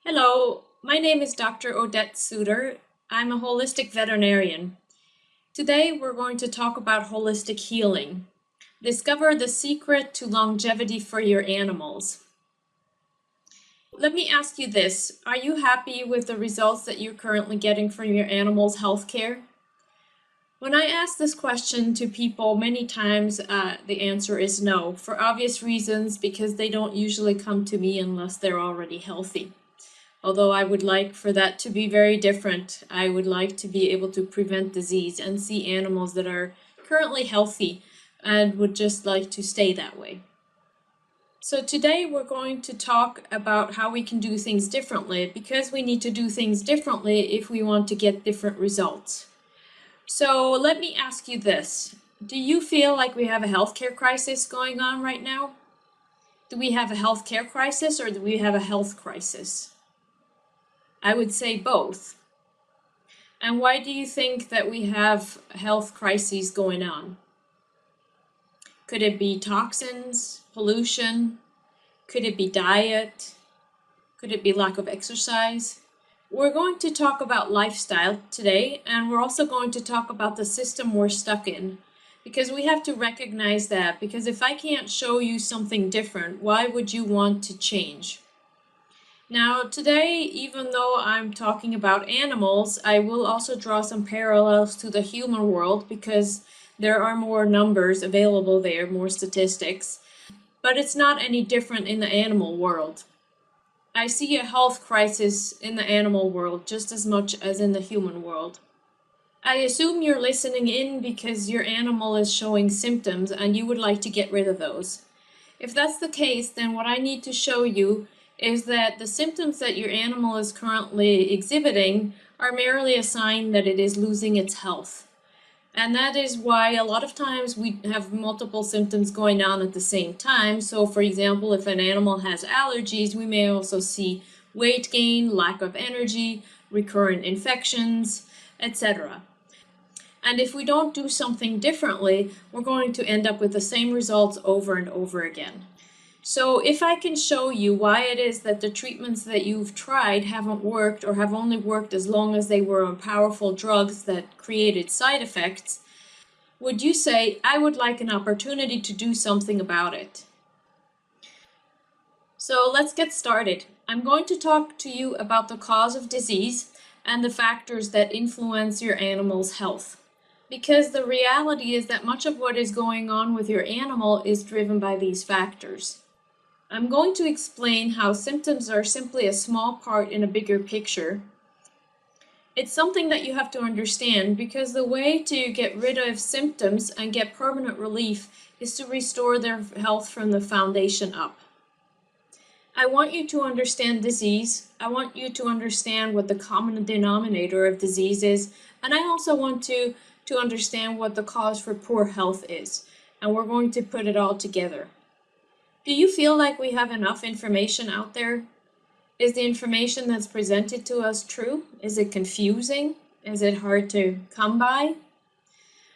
Hello, my name is Dr. Odette Suter. I'm a holistic veterinarian. Today we're going to talk about holistic healing. Discover the secret to longevity for your animals. Let me ask you this. Are you happy with the results that you're currently getting from your animals' health care? When I ask this question to people many times, the answer is no, for obvious reasons, because they don't usually come to me unless they're already healthy. Although I would like for that to be very different. I would like to be able to prevent disease and see animals that are currently healthy and would just like to stay that way. So today we're going to talk about how we can do things differently, because we need to do things differently if we want to get different results. So let me ask you this. Do you feel like we have a healthcare crisis going on right now? Do we have a healthcare crisis or do we have a health crisis? I would say both. And why do you think that we have health crises going on? Could it be toxins, pollution? Could it be diet? Could it be lack of exercise? We're going to talk about lifestyle today, and we're also going to talk about the system we're stuck in, because we have to recognize that, because if I can't show you something different, why would you want to change? Now, today, even though I'm talking about animals, I will also draw some parallels to the human world because there are more numbers available there, more statistics, but it's not any different in the animal world. I see a health crisis in the animal world just as much as in the human world. I assume you're listening in because your animal is showing symptoms and you would like to get rid of those. If that's the case, then what I need to show you is that the symptoms that your animal is currently exhibiting are merely a sign that it is losing its health. And that is why a lot of times we have multiple symptoms going on at the same time. So for example, if an animal has allergies, we may also see weight gain, lack of energy, recurrent infections, etc. And if we don't do something differently, we're going to end up with the same results over and over again. So if I can show you why it is that the treatments that you've tried haven't worked or have only worked as long as they were on powerful drugs that created side effects, would you say, I would like an opportunity to do something about it? So let's get started. I'm going to talk to you about the cause of disease and the factors that influence your animal's health. Because the reality is that much of what is going on with your animal is driven by these factors. I'm going to explain how symptoms are simply a small part in a bigger picture. It's something that you have to understand because the way to get rid of symptoms and get permanent relief is to restore their health from the foundation up. I want you to understand disease. I want you to understand what the common denominator of disease is, and I also want to understand what the cause for poor health is, and we're going to put it all together. Do you feel like we have enough information out there? Is the information that's presented to us true? Is it confusing? Is it hard to come by?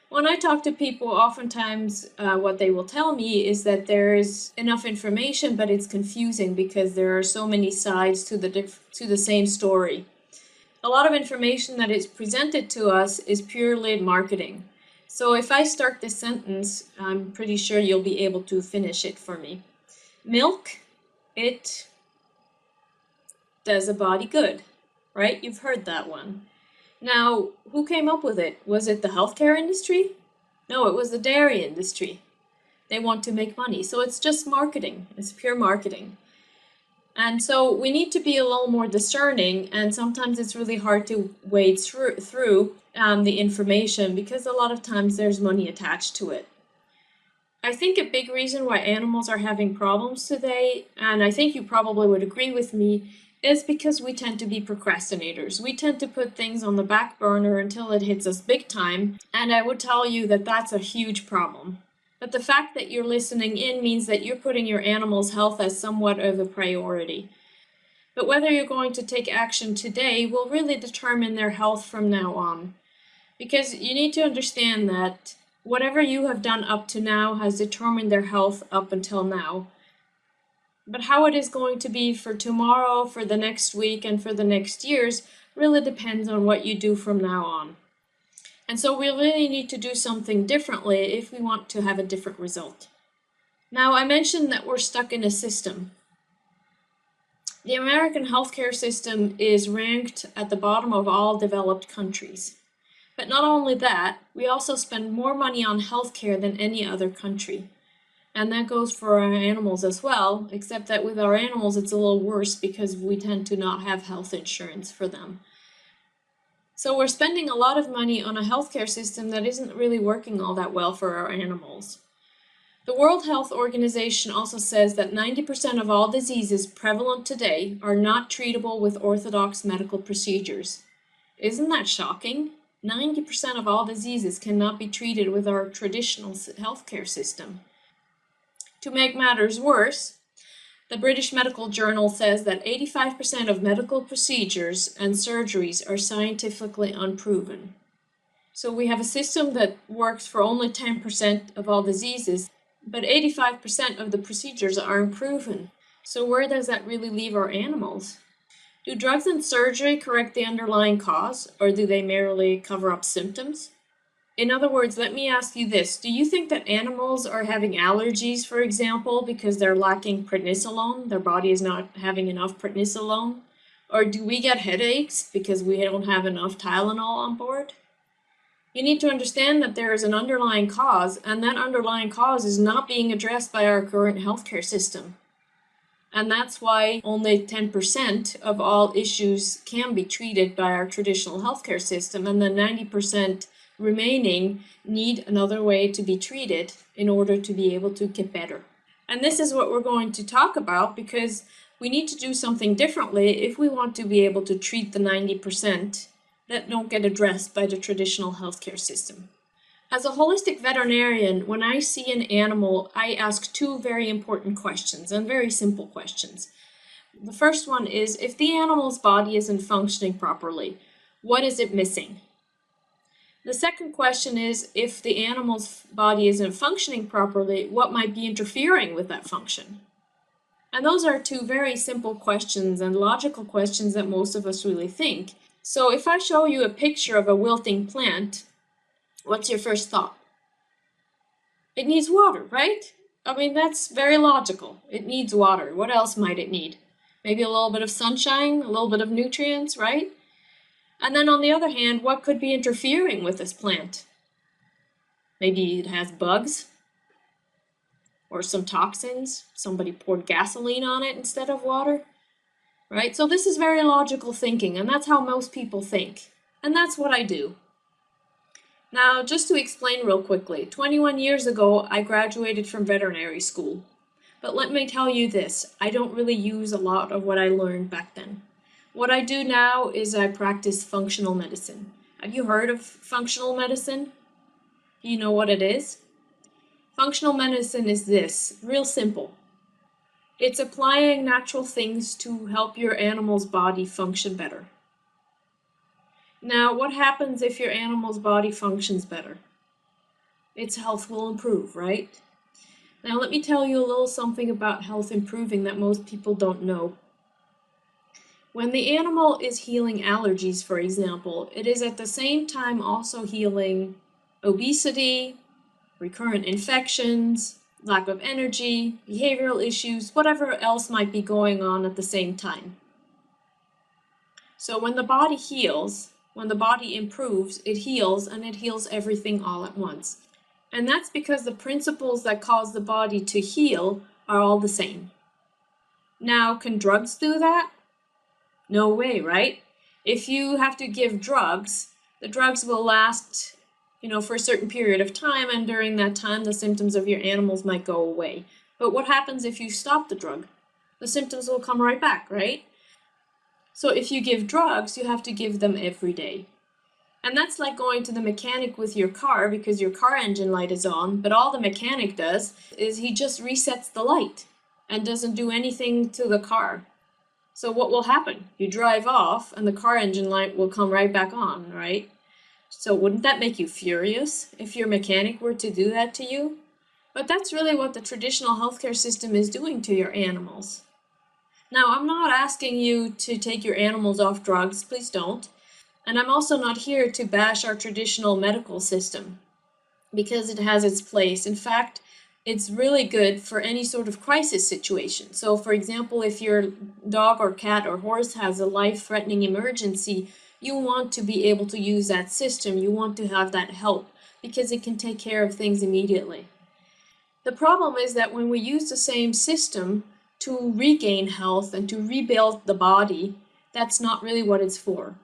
When I talk to people, oftentimes what they will tell me is that there is enough information, but it's confusing because there are so many sides to the same story. A lot of information that is presented to us is purely marketing. So if I start this sentence, I'm pretty sure you'll be able to finish it for me. Milk, it does a body good, right? You've heard that one. Now, who came up with it? Was it the healthcare industry? No, it was the dairy industry. They want to make money, so it's just marketing. It's pure marketing. And so we need to be a little more discerning, and sometimes it's really hard to wade through the information because a lot of times there's money attached to it. I think a big reason why animals are having problems today, and I think you probably would agree with me, is because we tend to be procrastinators. We tend to put things on the back burner until it hits us big time, and I would tell you that that's a huge problem. But the fact that you're listening in means that you're putting your animal's health as somewhat of a priority. But whether you're going to take action today will really determine their health from now on. Because you need to understand that whatever you have done up to now has determined their health up until now. But how it is going to be for tomorrow, for the next week, and for the next years really depends on what you do from now on. And so we really need to do something differently if we want to have a different result. Now, I mentioned that we're stuck in a system. The American healthcare system is ranked at the bottom of all developed countries. But not only that, we also spend more money on healthcare than any other country. And that goes for our animals as well, except that with our animals it's a little worse because we tend to not have health insurance for them. So we're spending a lot of money on a healthcare system that isn't really working all that well for our animals. The World Health Organization also says that 90% of all diseases prevalent today are not treatable with orthodox medical procedures. Isn't that shocking? 90% of all diseases cannot be treated with our traditional healthcare system. To make matters worse, the British Medical Journal says that 85% of medical procedures and surgeries are scientifically unproven. So we have a system that works for only 10% of all diseases, but 85% of the procedures are unproven. So where does that really leave our animals? Do drugs and surgery correct the underlying cause, or do they merely cover up symptoms? In other words, let me ask you this. Do you think that animals are having allergies, for example, because they're lacking prednisolone? Their body is not having enough prednisolone? Or do we get headaches because we don't have enough Tylenol on board? You need to understand that there is an underlying cause, and that underlying cause is not being addressed by our current healthcare system. And that's why only 10% of all issues can be treated by our traditional healthcare system, and the 90% remaining need another way to be treated in order to be able to get better. And this is what we're going to talk about, because we need to do something differently if we want to be able to treat the 90% that don't get addressed by the traditional healthcare system. As a holistic veterinarian, when I see an animal, I ask two very important questions, and very simple questions. The first one is, if the animal's body isn't functioning properly, what is it missing? The second question is, if the animal's body isn't functioning properly, what might be interfering with that function? And those are two very simple questions and logical questions that most of us really think. So if I show you a picture of a wilting plant, what's your first thought? It needs water, right? I mean, that's very logical. It needs water. What else might it need? Maybe a little bit of sunshine, a little bit of nutrients, right? And then on the other hand, what could be interfering with this plant? Maybe it has bugs or some toxins. Somebody poured gasoline on it instead of water, right? So this is very logical thinking, and that's how most people think. And that's what I do. Now, just to explain real quickly, 21 years ago, I graduated from veterinary school. But let me tell you this, I don't really use a lot of what I learned back then. What I do now is I practice functional medicine. Have you heard of functional medicine? Do you know what it is? Functional medicine is this, real simple. It's applying natural things to help your animal's body function better. Now, what happens if your animal's body functions better? Its health will improve, right? Now, let me tell you a little something about health improving that most people don't know. When the animal is healing allergies, for example, it is at the same time also healing obesity, recurrent infections, lack of energy, behavioral issues, whatever else might be going on at the same time. So when the body heals, when the body improves, it heals, and it heals everything all at once. And that's because the principles that cause the body to heal are all the same. Now, can drugs do that? No way, right? If you have to give drugs, the drugs will last, for a certain period of time, and during that time, the symptoms of your animals might go away. But what happens if you stop the drug? The symptoms will come right back, right? So if you give drugs, you have to give them every day. And that's like going to the mechanic with your car because your car engine light is on, but all the mechanic does is he just resets the light and doesn't do anything to the car. So what will happen? You drive off and the car engine light will come right back on, right? So wouldn't that make you furious if your mechanic were to do that to you? But that's really what the traditional healthcare system is doing to your animals. Now, I'm not asking you to take your animals off drugs, please don't. And I'm also not here to bash our traditional medical system, because it has its place. In fact, it's really good for any sort of crisis situation. So, for example, if your dog or cat or horse has a life-threatening emergency, you want to be able to use that system. You want to have that help because it can take care of things immediately. The problem is that when we use the same system to regain health and to rebuild the body, that's not really what it's for.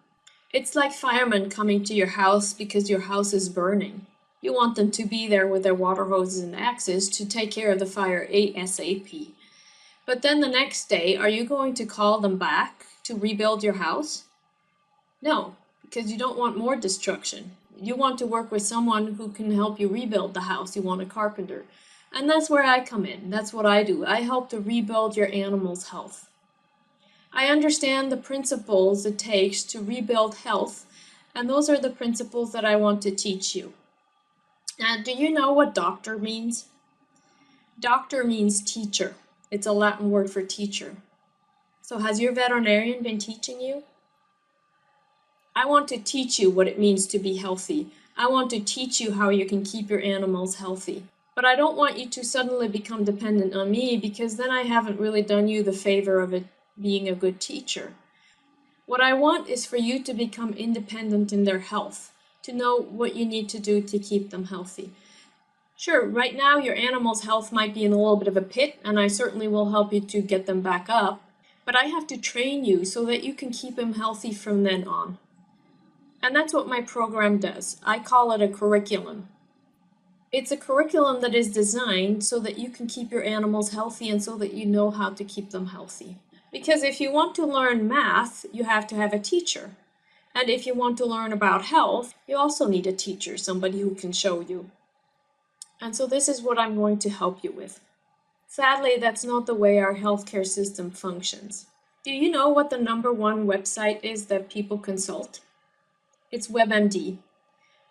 It's like firemen coming to your house because your house is burning. You want them to be there with their water hoses and axes to take care of the fire ASAP. But then the next day, are you going to call them back to rebuild your house? No, because you don't want more destruction. You want to work with someone who can help you rebuild the house. You want a carpenter. And that's where I come in. That's what I do. I help to rebuild your animal's health. I understand the principles it takes to rebuild health, and those are the principles that I want to teach you. Now, do you know what doctor means? Doctor means teacher. It's a Latin word for teacher. So has your veterinarian been teaching you? I want to teach you what it means to be healthy. I want to teach you how you can keep your animals healthy. But I don't want you to suddenly become dependent on me, because then I haven't really done you the favor of it being a good teacher. What I want is for you to become independent in their health, to know what you need to do to keep them healthy. Sure, right now your animal's health might be in a little bit of a pit, and I certainly will help you to get them back up, but I have to train you so that you can keep them healthy from then on. And that's what my program does. I call it a curriculum. It's a curriculum that is designed so that you can keep your animals healthy and so that you know how to keep them healthy. Because if you want to learn math, you have to have a teacher. And if you want to learn about health, you also need a teacher, somebody who can show you. And so this is what I'm going to help you with. Sadly, that's not the way our healthcare system functions. Do you know what the #1 website is that people consult? It's WebMD.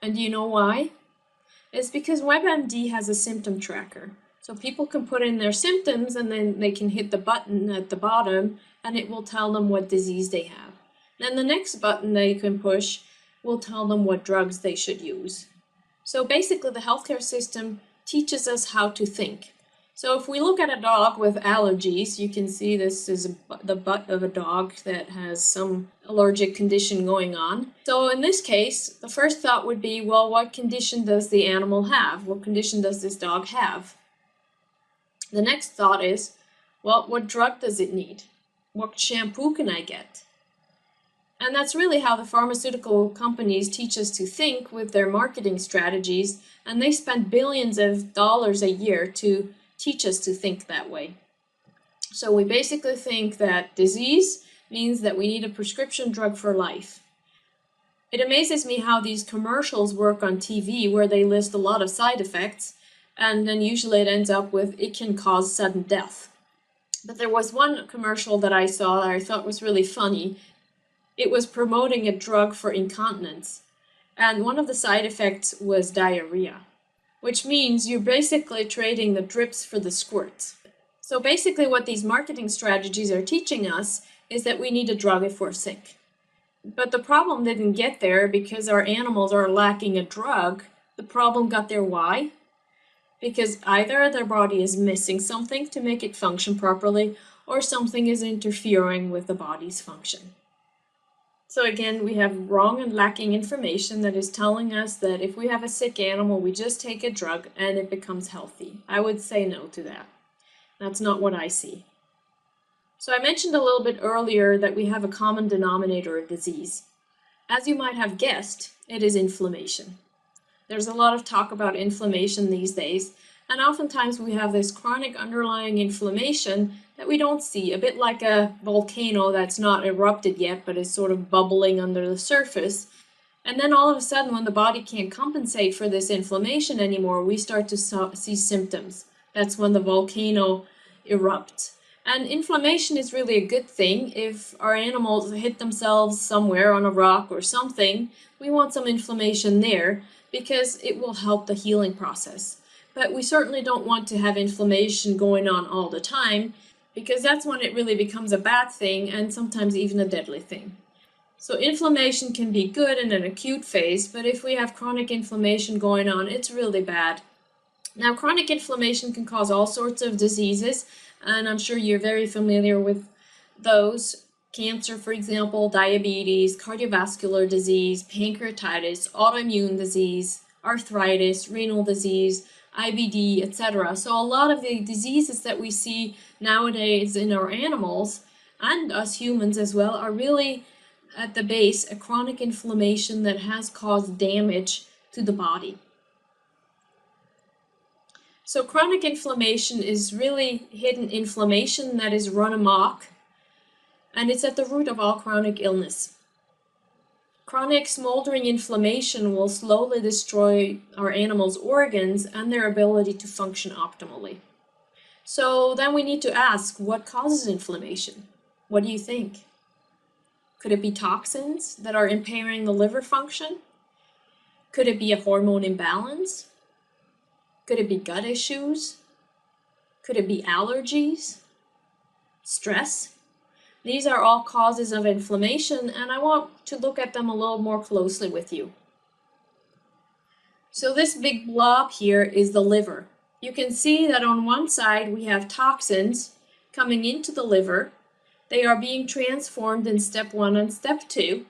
And do you know why? It's because WebMD has a symptom tracker. So people can put in their symptoms and then they can hit the button at the bottom and it will tell them what disease they have. Then the next button they can push will tell them what drugs they should use. So basically the healthcare system teaches us how to think. So if we look at a dog with allergies, you can see this is the butt of a dog that has some allergic condition going on. So in this case, the first thought would be, well, what condition does the animal have? What condition does this dog have? The next thought is, well, what drug does it need? What shampoo can I get? And that's really how the pharmaceutical companies teach us to think with their marketing strategies, and they spend billions of dollars a year to teach us to think that way. So we basically think that disease means that we need a prescription drug for life. It amazes me how these commercials work on TV where they list a lot of side effects, and then usually it ends up with it can cause sudden death. But there was one commercial that I saw that I thought was really funny. It was promoting a drug for incontinence, and one of the side effects was diarrhea, which means you're basically trading the drips for the squirts. So basically what these marketing strategies are teaching us is that we need a drug if we're sick. But the problem didn't get there because our animals are lacking a drug. The problem got there why? Because either their body is missing something to make it function properly, or something is interfering with the body's function. So again, we have wrong and lacking information that is telling us that if we have a sick animal, we just take a drug and it becomes healthy. I would say no to that. That's not what I see. So I mentioned a little bit earlier that we have a common denominator of disease. As you might have guessed, it is inflammation. There's a lot of talk about inflammation these days, and oftentimes we have this chronic underlying inflammation that we don't see, a bit like a volcano that's not erupted yet but is sort of bubbling under the surface. And then all of a sudden, when the body can't compensate for this inflammation anymore, we start to see symptoms. That's when the volcano erupts. And inflammation is really a good thing. If our animals hit themselves somewhere on a rock or something, we want some inflammation there because it will help the healing process. But we certainly don't want to have inflammation going on all the time, because that's when it really becomes a bad thing and sometimes even a deadly thing. So inflammation can be good in an acute phase, but if we have chronic inflammation going on, it's really bad. Now, chronic inflammation can cause all sorts of diseases, and I'm sure you're very familiar with those. Cancer, for example, diabetes, cardiovascular disease, pancreatitis, autoimmune disease, arthritis, renal disease, IBD, etc. So a lot of the diseases that we see nowadays in our animals, and us humans as well, are really at the base a chronic inflammation that has caused damage to the body. So chronic inflammation is really hidden inflammation that is run amok, and it's at the root of all chronic illness. Chronic smoldering inflammation will slowly destroy our animals' organs and their ability to function optimally. So then we need to ask, what causes inflammation? What do you think? Could it be toxins that are impairing the liver function? Could it be a hormone imbalance? Could it be gut issues? Could it be allergies? Stress? These are all causes of inflammation, and I want to look at them a little more closely with you. So this big blob here is the liver. You can see that on one side we have toxins coming into the liver. They are being transformed in step 1 and step 2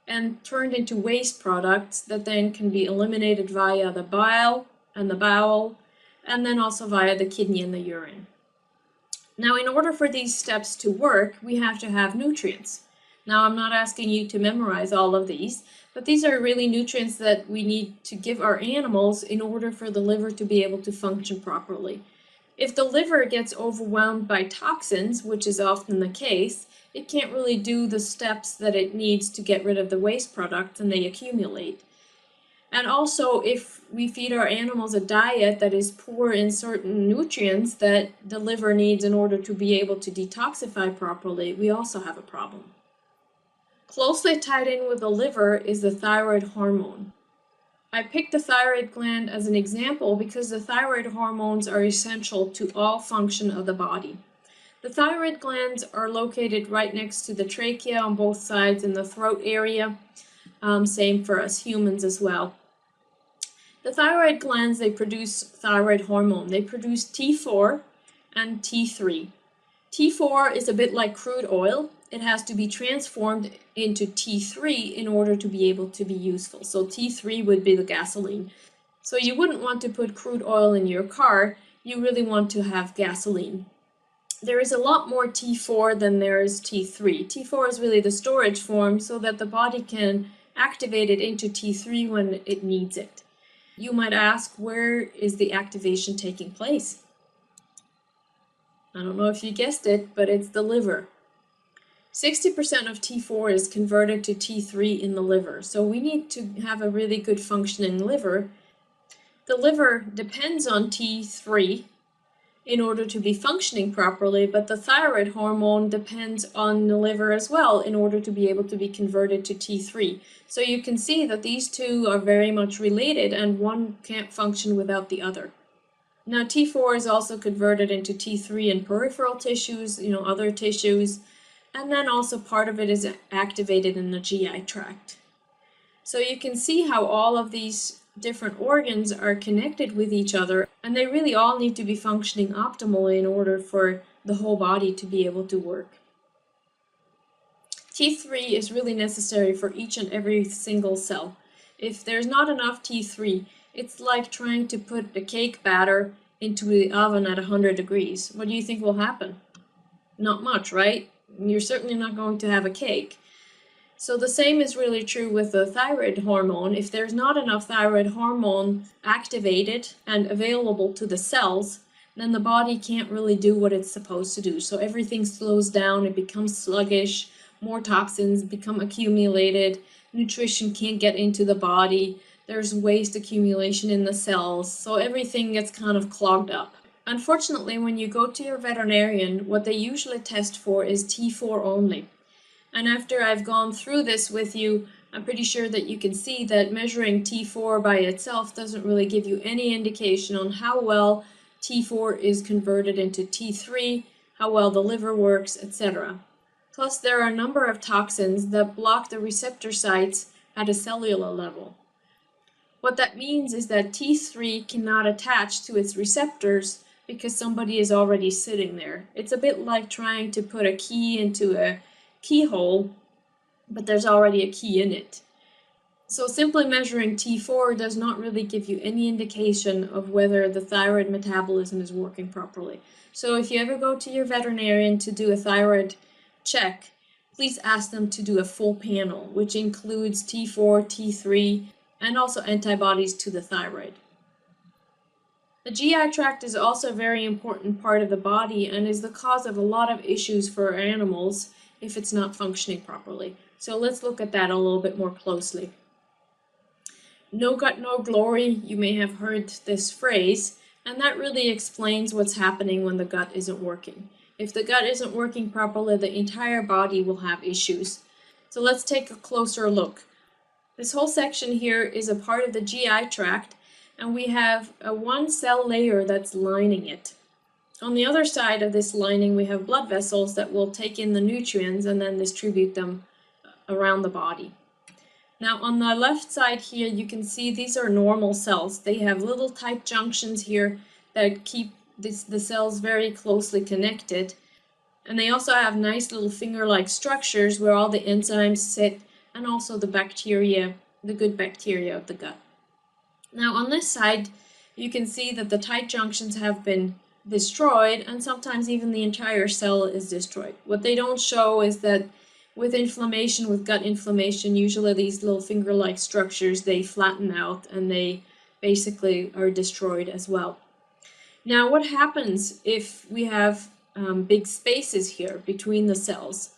and turned into waste products that then can be eliminated via the bile and the bowel, and then also via the kidney and the urine. Now, in order for these steps to work, we have to have nutrients. Now, I'm not asking you to memorize all of these, but these are really nutrients that we need to give our animals in order for the liver to be able to function properly. If the liver gets overwhelmed by toxins, which is often the case, it can't really do the steps that it needs to get rid of the waste products, and they accumulate. And also, if we feed our animals a diet that is poor in certain nutrients that the liver needs in order to be able to detoxify properly, we also have a problem. Closely tied in with the liver is the thyroid hormone. I picked the thyroid gland as an example because the thyroid hormones are essential to all function of the body. The thyroid glands are located right next to the trachea on both sides in the throat area. Same for us humans as well. The thyroid glands, they produce thyroid hormone. They produce T4 and T3. T4 is a bit like crude oil. It has to be transformed into T3 in order to be able to be useful. So T3 would be the gasoline. So you wouldn't want to put crude oil in your car. You really want to have gasoline. There is a lot more T4 than there is T3. T4 is really the storage form so that the body can activate it into T3 when it needs it. You might ask, where is the activation taking place? I don't know if you guessed it, but it's the liver. 60% of T4 is converted to T3 in the liver, so we need to have a really good functioning liver. The liver depends on T3 in order to be functioning properly, but the thyroid hormone depends on the liver as well in order to be able to be converted to T3. So you can see that these two are very much related and one can't function without the other. Now T4 is also converted into T3 in peripheral tissues, other tissues, and then also part of it is activated in the GI tract. So you can see how all of these different organs are connected with each other, and they really all need to be functioning optimally in order for the whole body to be able to work. T3 is really necessary for each and every single cell. If there's not enough T3, it's like trying to put a cake batter into the oven at 100 degrees. What do you think will happen? Not much, right? You're certainly not going to have a cake. So the same is really true with the thyroid hormone. If there's not enough thyroid hormone activated and available to the cells, then the body can't really do what it's supposed to do. So everything slows down, it becomes sluggish, more toxins become accumulated, nutrition can't get into the body, there's waste accumulation in the cells, so everything gets kind of clogged up. Unfortunately, when you go to your veterinarian, what they usually test for is T4 only. And after I've gone through this with you, I'm pretty sure that you can see that measuring T4 by itself doesn't really give you any indication on how well T4 is converted into T3, how well the liver works, etc. Plus, there are a number of toxins that block the receptor sites at a cellular level. What that means is that T3 cannot attach to its receptors because somebody is already sitting there. It's a bit like trying to put a key into a keyhole, but there's already a key in it. So simply measuring T4 does not really give you any indication of whether the thyroid metabolism is working properly. So if you ever go to your veterinarian to do a thyroid check, please ask them to do a full panel, which includes T4, T3, and also antibodies to the thyroid. The GI tract is also a very important part of the body and is the cause of a lot of issues for animals if it's not functioning properly. So let's look at that a little bit more closely. No gut, no glory, you may have heard this phrase, and that really explains what's happening when the gut isn't working. If the gut isn't working properly, the entire body will have issues. So let's take a closer look. This whole section here is a part of the GI tract, and we have a one-cell layer that's lining it. On the other side of this lining, we have blood vessels that will take in the nutrients and then distribute them around the body. Now, on the left side here, you can see these are normal cells. They have little tight junctions here that keep the cells very closely connected. And they also have nice little finger-like structures where all the enzymes sit and also the bacteria, the good bacteria of the gut. Now on this side, you can see that the tight junctions have been destroyed and sometimes even the entire cell is destroyed. What they don't show is that with inflammation, with gut inflammation, usually these little finger-like structures, they flatten out and they basically are destroyed as well. Now what happens if we have big spaces here between the cells?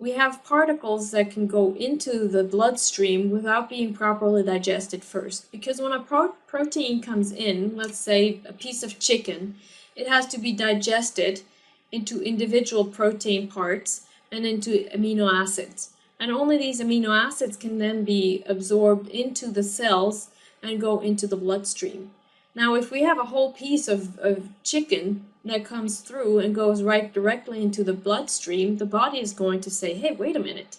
We have particles that can go into the bloodstream without being properly digested first. Because when a protein comes in, let's say a piece of chicken, it has to be digested into individual protein parts and into amino acids. And only these amino acids can then be absorbed into the cells and go into the bloodstream. Now, if we have a whole piece of chicken that comes through and goes right directly into the bloodstream, the body is going to say, hey, wait a minute,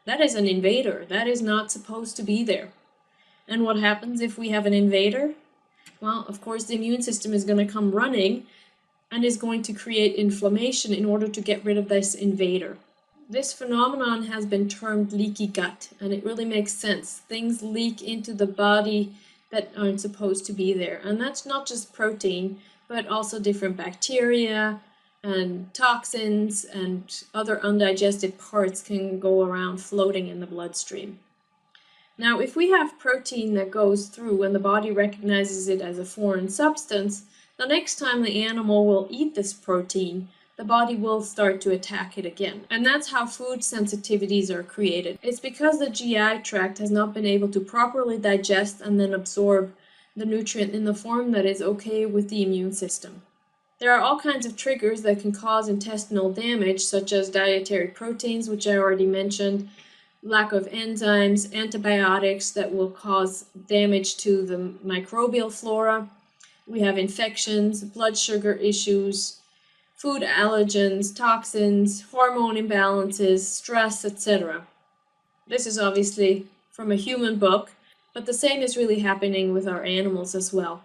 that is an invader. That is not supposed to be there. And what happens if we have an invader? Well, of course, the immune system is going to come running and is going to create inflammation in order to get rid of this invader. This phenomenon has been termed leaky gut, and it really makes sense. Things leak into the body that aren't supposed to be there. And that's not just protein, but also different bacteria and toxins and other undigested parts can go around floating in the bloodstream. Now, if we have protein that goes through and the body recognizes it as a foreign substance, the next time the animal will eat this protein, the body will start to attack it again. And that's how food sensitivities are created. It's because the GI tract has not been able to properly digest and then absorb the nutrient in the form that is okay with the immune system. There are all kinds of triggers that can cause intestinal damage, such as dietary proteins, which I already mentioned, lack of enzymes, antibiotics that will cause damage to the microbial flora. We have infections, blood sugar issues, food allergens, toxins, hormone imbalances, stress, etc. This is obviously from a human book, but the same is really happening with our animals as well.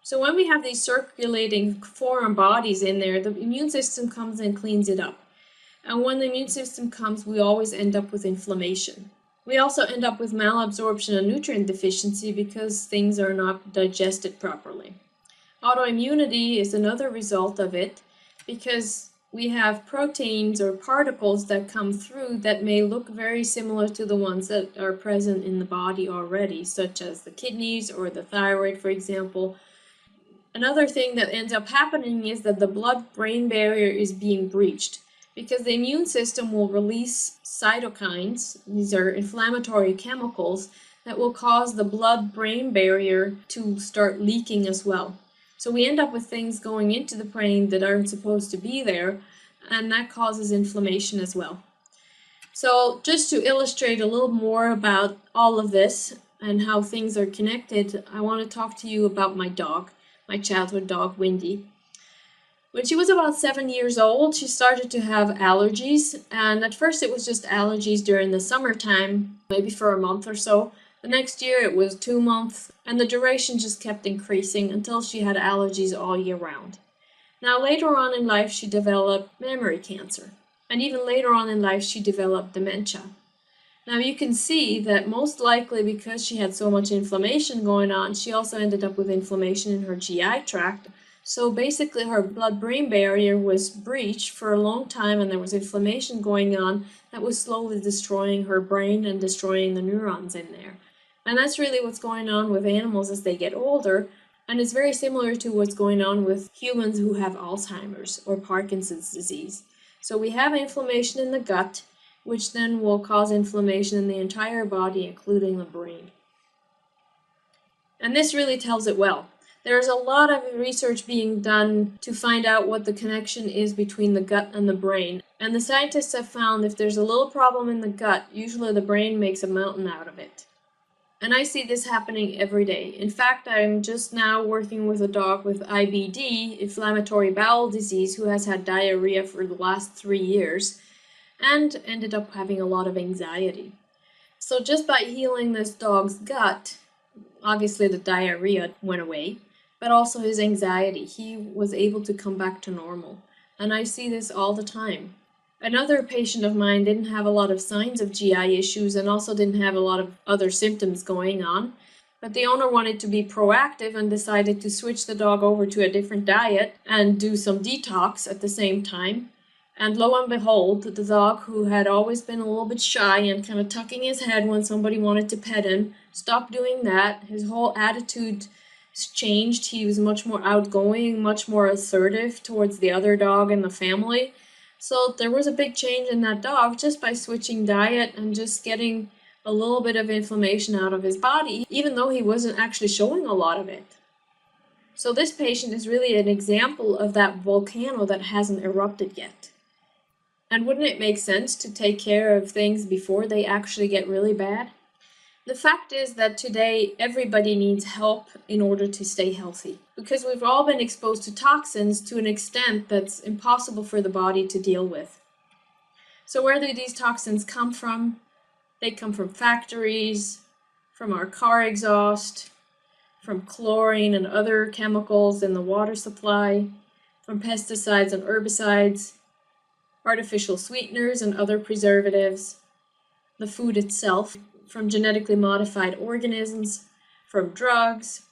So when we have these circulating foreign bodies in there, the immune system comes and cleans it up. And when the immune system comes, we always end up with inflammation. We also end up with malabsorption and nutrient deficiency because things are not digested properly. Autoimmunity is another result of it because we have proteins or particles that come through that may look very similar to the ones that are present in the body already, such as the kidneys or the thyroid, for example. Another thing that ends up happening is that the blood-brain barrier is being breached because the immune system will release cytokines. These are inflammatory chemicals that will cause the blood-brain barrier to start leaking as well. So we end up with things going into the brain that aren't supposed to be there, and that causes inflammation as well. So just to illustrate a little more about all of this and how things are connected, I want to talk to you about my dog, my childhood dog, Windy. When she was about 7 years old, she started to have allergies, and at first it was just allergies during the summertime, maybe for a month or so. The next year it was 2 months, and the duration just kept increasing until she had allergies all year round. Now later on in life she developed memory cancer, and even later on in life she developed dementia. Now you can see that most likely because she had so much inflammation going on, she also ended up with inflammation in her GI tract. So basically her blood-brain barrier was breached for a long time, and there was inflammation going on that was slowly destroying her brain and destroying the neurons in there. And that's really what's going on with animals as they get older, and it's very similar to what's going on with humans who have Alzheimer's or Parkinson's disease. So we have inflammation in the gut, which then will cause inflammation in the entire body, including the brain. And this really tells it well. There's a lot of research being done to find out what the connection is between the gut and the brain. And the scientists have found if there's a little problem in the gut, usually the brain makes a mountain out of it. And I see this happening every day. In fact, I'm just now working with a dog with IBD, inflammatory bowel disease, who has had diarrhea for the last 3 years and ended up having a lot of anxiety. So just by healing this dog's gut, obviously the diarrhea went away, but also his anxiety. He was able to come back to normal. And I see this all the time. Another patient of mine didn't have a lot of signs of GI issues and also didn't have a lot of other symptoms going on. But the owner wanted to be proactive and decided to switch the dog over to a different diet and do some detox at the same time. And lo and behold, the dog, who had always been a little bit shy and kind of tucking his head when somebody wanted to pet him, stopped doing that. His whole attitude changed. He was much more outgoing, much more assertive towards the other dog in the family. So there was a big change in that dog just by switching diet and just getting a little bit of inflammation out of his body, even though he wasn't actually showing a lot of it. So this patient is really an example of that volcano that hasn't erupted yet. And wouldn't it make sense to take care of things before they actually get really bad? The fact is that today everybody needs help in order to stay healthy, because we've all been exposed to toxins to an extent that's impossible for the body to deal with. So where do these toxins come from? They come from factories, from our car exhaust, from chlorine and other chemicals in the water supply, from pesticides and herbicides, artificial sweeteners and other preservatives, the food itself, from genetically modified organisms, from drugs,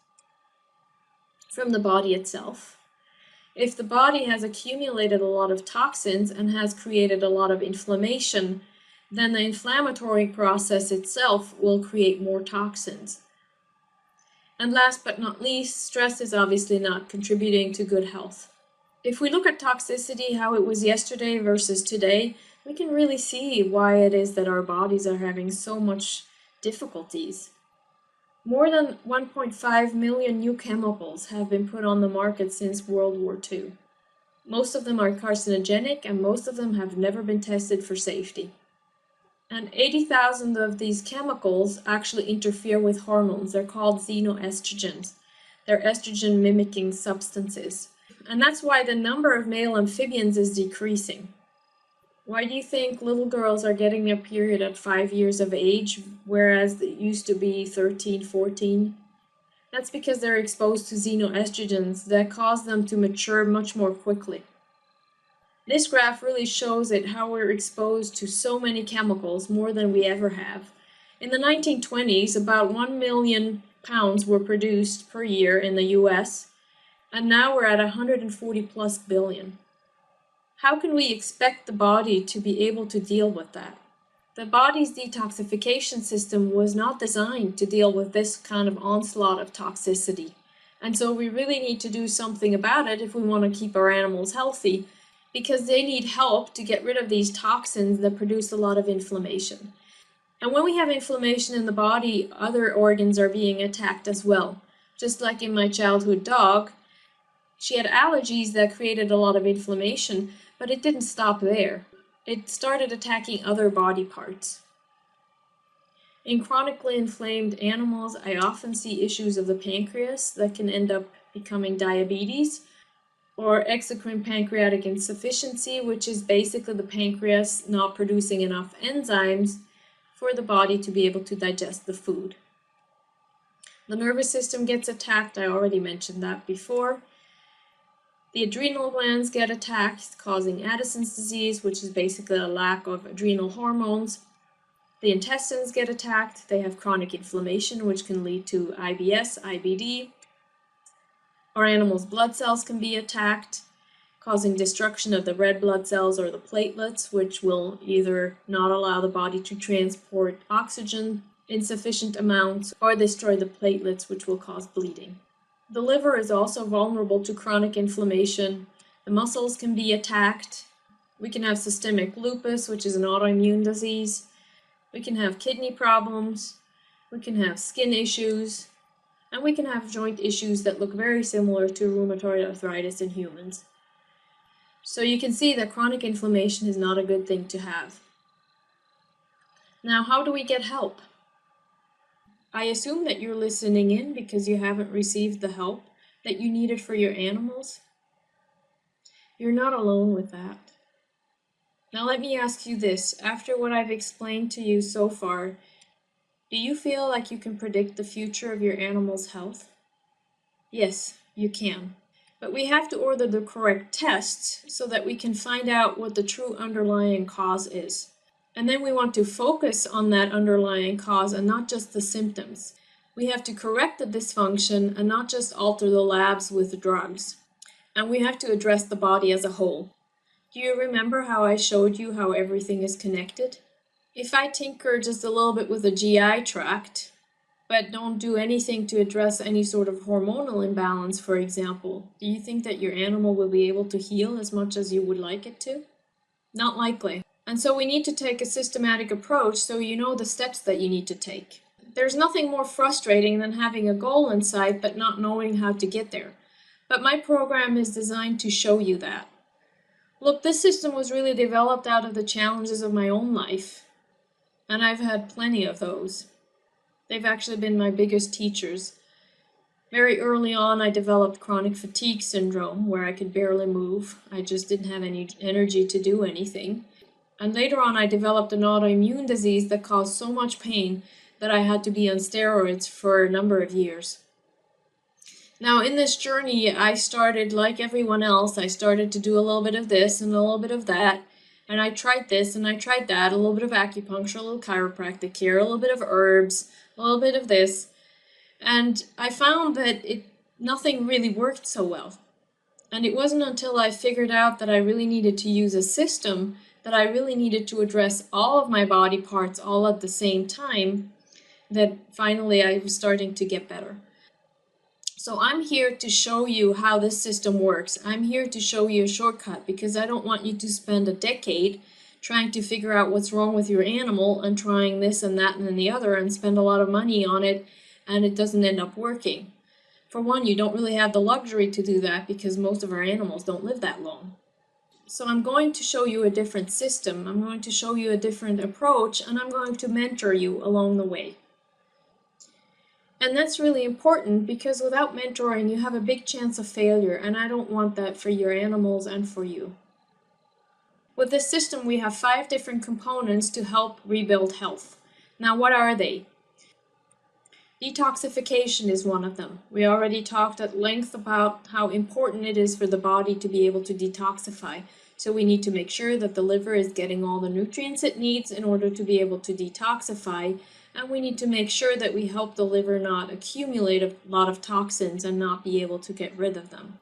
from the body itself. If the body has accumulated a lot of toxins and has created a lot of inflammation, then the inflammatory process itself will create more toxins. And last but not least, stress is obviously not contributing to good health. If we look at toxicity, how it was yesterday versus today, we can really see why it is that our bodies are having so much difficulties. More than 1.5 million new chemicals have been put on the market since World War II. Most of them are carcinogenic, and most of them have never been tested for safety. And 80,000 of these chemicals actually interfere with hormones. They're called xenoestrogens. They're estrogen-mimicking substances. And that's why the number of male amphibians is decreasing. Why do you think little girls are getting their period at 5 years of age, whereas it used to be 13, 14? That's because they're exposed to xenoestrogens that cause them to mature much more quickly. This graph really shows it how we're exposed to so many chemicals, more than we ever have. In the 1920s, about 1 million pounds were produced per year in the US, and now we're at 140 plus billion. How can we expect the body to be able to deal with that? The body's detoxification system was not designed to deal with this kind of onslaught of toxicity. And so we really need to do something about it if we want to keep our animals healthy, because they need help to get rid of these toxins that produce a lot of inflammation. And when we have inflammation in the body, other organs are being attacked as well. Just like in my childhood dog, she had allergies that created a lot of inflammation, but it didn't stop there. it started attacking other body parts. In chronically inflamed animals, I often see issues of the pancreas that can end up becoming diabetes, or exocrine pancreatic insufficiency, which is basically the pancreas not producing enough enzymes for the body to be able to digest the food. The nervous system gets attacked, I already mentioned that before. The adrenal glands get attacked, causing Addison's disease, which is basically a lack of adrenal hormones. The intestines get attacked, they have chronic inflammation, which can lead to IBS, IBD. Our animals' blood cells can be attacked, causing destruction of the red blood cells or the platelets, which will either not allow the body to transport oxygen in sufficient amounts or destroy the platelets, which will cause bleeding. The liver is also vulnerable to chronic inflammation. The muscles can be attacked. We can have systemic lupus, which is an autoimmune disease. We can have kidney problems. We can have skin issues. And we can have joint issues that look very similar to rheumatoid arthritis in humans. So you can see that chronic inflammation is not a good thing to have. Now, how do we get help? I assume that you're listening in because you haven't received the help that you needed for your animals. You're not alone with that. Now let me ask you this. After what I've explained to you so far, do you feel like you can predict the future of your animal's health? Yes, you can. But we have to order the correct tests so that we can find out what the true underlying cause is. And then we want to focus on that underlying cause and not just the symptoms. We have to correct the dysfunction and not just alter the labs with drugs. And we have to address the body as a whole. Do you remember how I showed you how everything is connected? If I tinker just a little bit with the GI tract, but don't do anything to address any sort of hormonal imbalance, for example, do you think that your animal will be able to heal as much as you would like it to? Not likely. And so we need to take a systematic approach so you know the steps that you need to take. There's nothing more frustrating than having a goal in sight but not knowing how to get there. But my program is designed to show you that. Look, this system was really developed out of the challenges of my own life, and I've had plenty of those. They've actually been my biggest teachers. Very early on, I developed chronic fatigue syndrome, where I could barely move. I just didn't have any energy to do anything. And later on, I developed an autoimmune disease that caused so much pain that I had to be on steroids for a number of years. Now, in this journey, I started, like everyone else, I started to do a little bit of this and a little bit of that. And I tried this and I tried that, a little bit of acupuncture, a little chiropractic care, a little bit of herbs, a little bit of this. And I found that nothing really worked so well. And it wasn't until I figured out that I really needed to use a system, that I really needed to address all of my body parts all at the same time, that finally I was starting to get better. So I'm here to show you how this system works. I'm here to show you a shortcut because I don't want you to spend a decade trying to figure out what's wrong with your animal and trying this and that and then the other and spend a lot of money on it and it doesn't end up working. For one, you don't really have the luxury to do that because most of our animals don't live that long. So I'm going to show you a different system. I'm going to show you a different approach and I'm going to mentor you along the way. And that's really important because without mentoring, you have a big chance of failure, and I don't want that for your animals and for you. With this system, we have 5 different components to help rebuild health. Now, what are they? Detoxification is one of them. We already talked at length about how important it is for the body to be able to detoxify. So we need to make sure that the liver is getting all the nutrients it needs in order to be able to detoxify. And we need to make sure that we help the liver not accumulate a lot of toxins and not be able to get rid of them.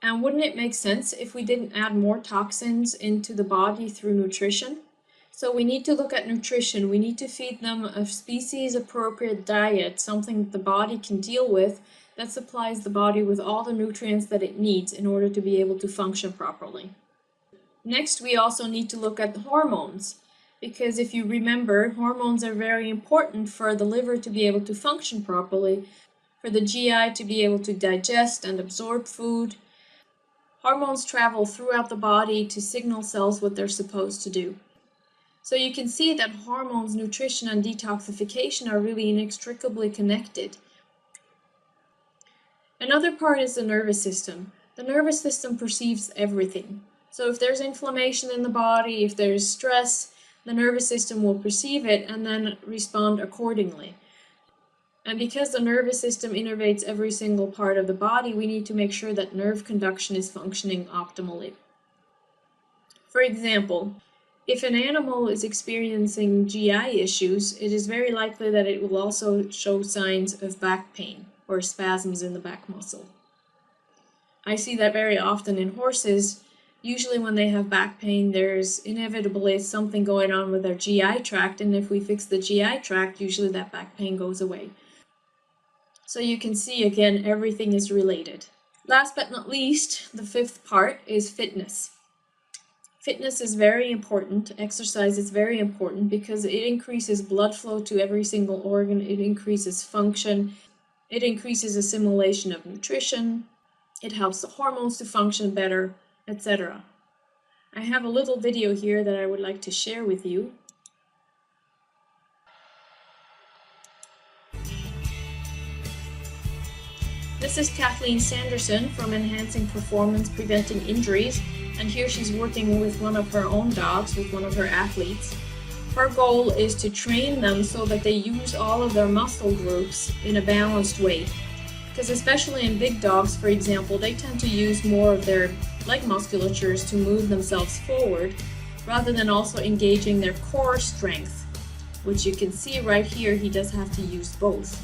And wouldn't it make sense if we didn't add more toxins into the body through nutrition? So we need to look at nutrition. We need to feed them a species-appropriate diet, something that the body can deal with, that supplies the body with all the nutrients that it needs in order to be able to function properly. Next, we also need to look at the hormones. Because if you remember, hormones are very important for the liver to be able to function properly, for the GI to be able to digest and absorb food. Hormones travel throughout the body to signal cells what they're supposed to do. So you can see that hormones, nutrition, and detoxification are really inextricably connected. Another part is the nervous system. The nervous system perceives everything. So if there's inflammation in the body, if there's stress, the nervous system will perceive it and then respond accordingly. And because the nervous system innervates every single part of the body, we need to make sure that nerve conduction is functioning optimally. For example, if an animal is experiencing GI issues, it is very likely that it will also show signs of back pain or spasms in the back muscle. I see that very often in horses. Usually when they have back pain, there's inevitably something going on with their GI tract, and if we fix the GI tract, usually that back pain goes away. So you can see again, everything is related. Last but not least, the fifth part is fitness. Fitness is very important. Exercise is very important because it increases blood flow to every single organ, it increases function, it increases assimilation of nutrition, it helps the hormones to function better, etc. I have a little video here that I would like to share with you. This is Kathleen Sanderson from Enhancing Performance, Preventing Injuries, and here she's working with one of her own dogs, with one of her athletes. Her goal is to train them so that they use all of their muscle groups in a balanced way. Because especially in big dogs, for example, they tend to use more of their leg musculatures to move themselves forward, rather than also engaging their core strength, which you can see right here, he does have to use both.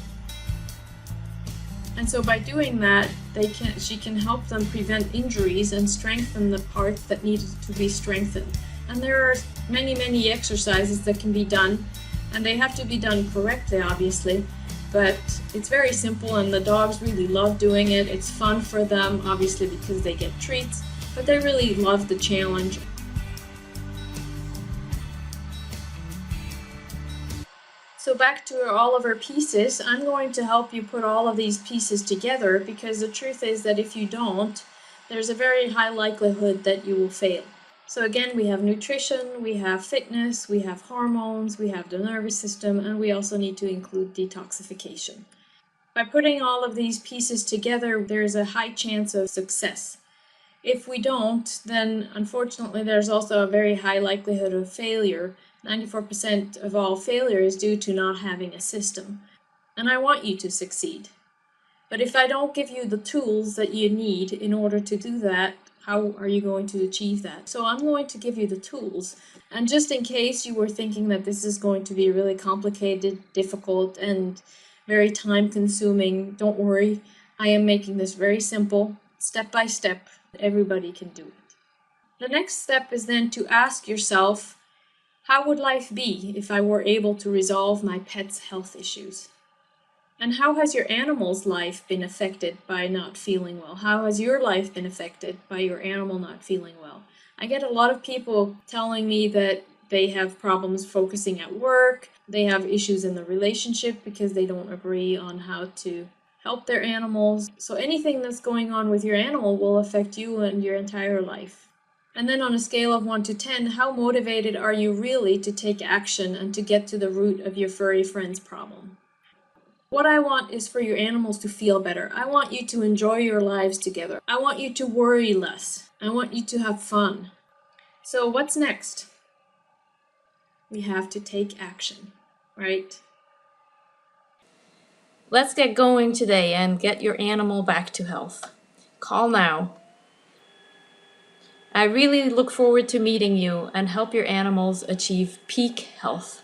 And so by doing that, she can help them prevent injuries and strengthen the parts that needed to be strengthened. And there are many, many exercises that can be done, and they have to be done correctly, obviously. But it's very simple, and the dogs really love doing it. It's fun for them, obviously, because they get treats, but they really love the challenge. So back to all of our pieces, I'm going to help you put all of these pieces together, because the truth is that if you don't, there's a very high likelihood that you will fail. So again, we have nutrition, we have fitness, we have hormones, we have the nervous system, and we also need to include detoxification. By putting all of these pieces together, there's a high chance of success. If we don't, then unfortunately there's also a very high likelihood of failure. 94% of all failure is due to not having a system. And I want you to succeed. But if I don't give you the tools that you need in order to do that, how are you going to achieve that? So I'm going to give you the tools. And just in case you were thinking that this is going to be really complicated, difficult, and very time-consuming, don't worry. I am making this very simple, step by step. Everybody can do it. The next step is then to ask yourself, how would life be if I were able to resolve my pet's health issues? And how has your animal's life been affected by not feeling well? How has your life been affected by your animal not feeling well? I get a lot of people telling me that they have problems focusing at work, they have issues in the relationship because they don't agree on how to help their animals. So anything that's going on with your animal will affect you and your entire life. And then on a scale of 1 to 10, how motivated are you really to take action and to get to the root of your furry friend's problem? What I want is for your animals to feel better. I want you to enjoy your lives together. I want you to worry less. I want you to have fun. So what's next? We have to take action, right? Let's get going today and get your animal back to health. Call now. I really look forward to meeting you and help your animals achieve peak health.